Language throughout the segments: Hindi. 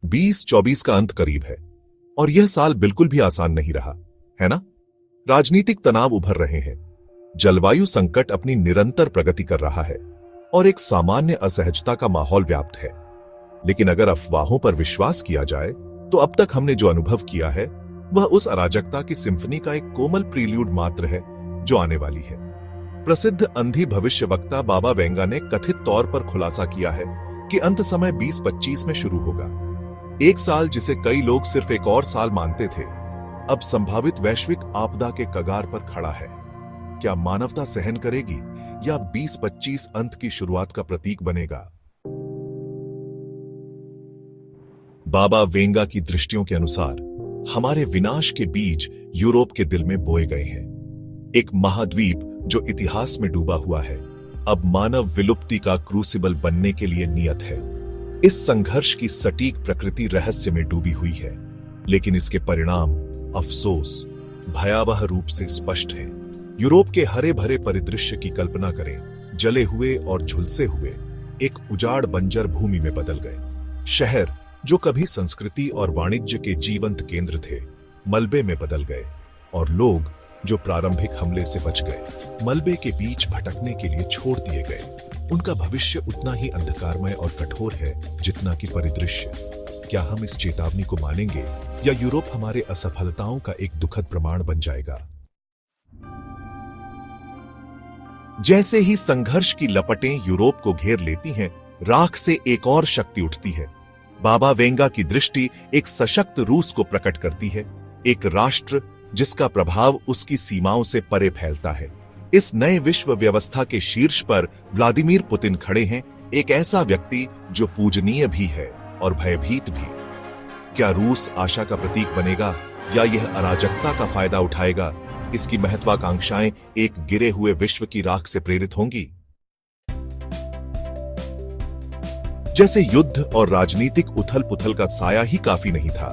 2024 का अंत करीब है और यह साल बिल्कुल भी आसान नहीं रहा, है ना? राजनीतिक तनाव उभर रहे हैं, जलवायु संकट अपनी निरंतर प्रगति कर रहा है और एक सामान्य असहजता का माहौल व्याप्त है। लेकिन अगर अफवाहों पर विश्वास किया जाए तो अब तक हमने जो अनुभव किया है वह उस अराजकता की सिम्फनी का एक कोमल प्रील्यूड मात्र है जो आने वाली है। प्रसिद्ध अंधी भविष्यवक्ता बाबा वेंगा ने कथित तौर पर खुलासा किया है कि अंत समय 2025 में शुरू होगा। एक साल जिसे कई लोग सिर्फ एक और साल मानते थे, अब संभावित वैश्विक आपदा के कगार पर खड़ा है। क्या मानवता सहन करेगी या 2025 अंत की शुरुआत का प्रतीक बनेगा? बाबा वेंगा की दृष्टियों के अनुसार हमारे विनाश के बीज यूरोप के दिल में बोए गए हैं। एक महाद्वीप जो इतिहास में डूबा हुआ है, अब मानव विलुप्ति का क्रूसिबल बनने के लिए नियत है। इस संघर्ष की सटीक प्रकृति रहस्य में डूबी हुई है, लेकिन इसके परिणाम अफसोस भयावह रूप से स्पष्ट हैं। यूरोप के हरे भरे परिदृश्य की कल्पना करें, जले हुए और झुलसे हुए एक उजाड़ बंजर भूमि में बदल गए। शहर जो कभी संस्कृति और वाणिज्य के जीवंत केंद्र थे, मलबे में बदल गए और लोग जो प्रारंभिक हमले से बच गए, मलबे के बीच भटकने के लिए छोड़ दिए गए। उनका भविष्य उतना ही अंधकारमय और कठोर है जितना कि परिदृश्य। क्या हम इस चेतावनी को मानेंगे या यूरोप हमारे असफलताओं का एक दुखद प्रमाण बन जाएगा? जैसे ही संघर्ष की लपटें यूरोप को घेर लेती हैं, राख से एक और शक्ति उठती है। बाबा वेंगा की दृष्टि एक सशक्त रूस को प्रकट करती है, एक राष्ट्र जिसका प्रभाव उसकी सीमाओं से परे फैलता है। इस नए विश्व व्यवस्था के शीर्ष पर व्लादिमीर पुतिन खड़े हैं, एक ऐसा व्यक्ति जो पूजनीय भी है और भयभीत भी। क्या रूस आशा का प्रतीक बनेगा या यह अराजकता का फायदा उठाएगा? इसकी महत्वाकांक्षाएं एक गिरे हुए विश्व की राख से प्रेरित होंगी। जैसे युद्ध और राजनीतिक उथल पुथल का साया ही काफी नहीं था,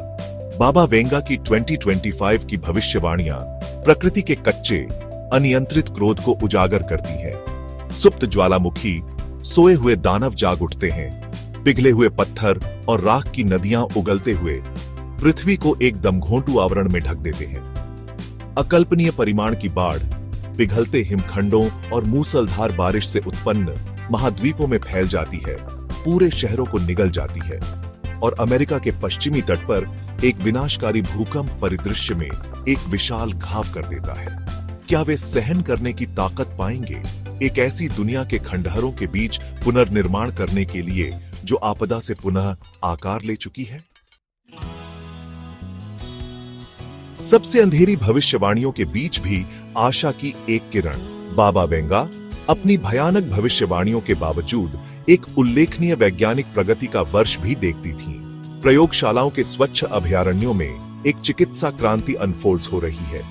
बाबा वेंगा की 2025 की भविष्यवाणियां प्रकृति के कच्चे अनियंत्रित क्रोध को उजागर करती हैं। सुप्त ज्वालामुखी, सोए हुए दानव जाग उठते हैं। पिघले हुए पत्थर और राख की नदियां उगलते हुए पृथ्वी को एक दमघोंटू आवरण में ढक देते हैं। अकल्पनीय परिमाण की बाढ़ पिघलते हिमखंडों और मूसलधार बारिश से उत्पन्न महाद्वीपों में फैल जाती है, पूरे शहरों को निगल जाती है और अमेरिका के पश्चिमी तट पर एक विनाशकारी भूकंप परिदृश्य में एक विशाल घाव कर देता है। क्या वे सहन करने की ताकत पाएंगे एक ऐसी दुनिया के खंडहरों के बीच पुनर्निर्माण करने के लिए जो आपदा से पुनः आकार ले चुकी है? सबसे अंधेरी भविष्यवाणियों के बीच भी आशा की एक किरण। बाबा वेंगा अपनी भयानक भविष्यवाणियों के बावजूद एक उल्लेखनीय वैज्ञानिक प्रगति का वर्ष भी देखती थीं। प्रयोगशालाओं के स्वच्छ अभयारण्यों में एक चिकित्सा क्रांति अनफोल्ड हो रही है।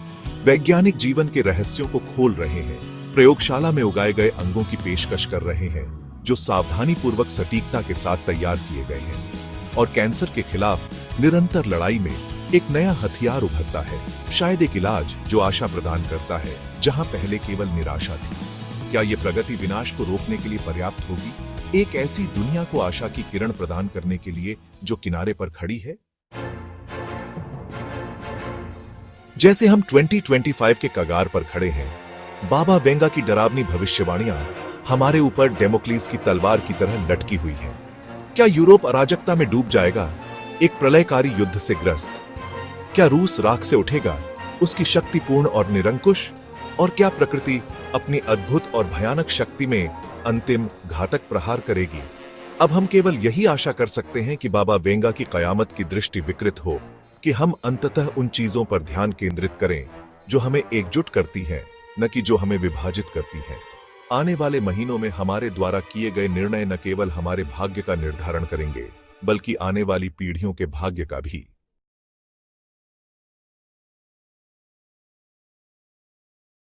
वैज्ञानिक जीवन के रहस्यों को खोल रहे हैं, प्रयोगशाला में उगाए गए अंगों की पेशकश कर रहे हैं जो सावधानीपूर्वक सटीकता के साथ तैयार किए गए हैं। और कैंसर के खिलाफ निरंतर लड़ाई में एक नया हथियार उभरता है, शायद एक इलाज जो आशा प्रदान करता है जहां पहले केवल निराशा थी। क्या ये प्रगति विनाश को रोकने के लिए पर्याप्त होगी? एक ऐसी दुनिया को आशा की किरण प्रदान करने के लिए जो किनारे पर खड़ी है? जैसे हम 2025 के कगार पर खड़े हैं, बाबा वेंगा की डरावनी भविष्यवाणियां हमारे ऊपर डेमोक्लीस की तलवार की तरह लटकी हुई हैं। क्या यूरोप अराजकता में डूब जाएगा, एक प्रलयकारी युद्ध से ग्रस्त? क्या रूस राख से उठेगा, उसकी शक्तिपूर्ण और निरंकुश? और क्या प्रकृति अपनी अद्भुत और भयानक शक्ति में अंतिम घातक प्रहार करेगी? अब हम केवल यही आशा कर सकते हैं कि बाबा वेंगा की कयामत की दृष्टि विकृत हो, कि हम अंततः उन चीजों पर ध्यान केंद्रित करें जो हमें एकजुट करती हैं, न कि जो हमें विभाजित करती हैं। आने वाले महीनों में हमारे द्वारा किए गए निर्णय न केवल हमारे भाग्य का निर्धारण करेंगे, बल्कि आने वाली पीढ़ियों के भाग्य का भी।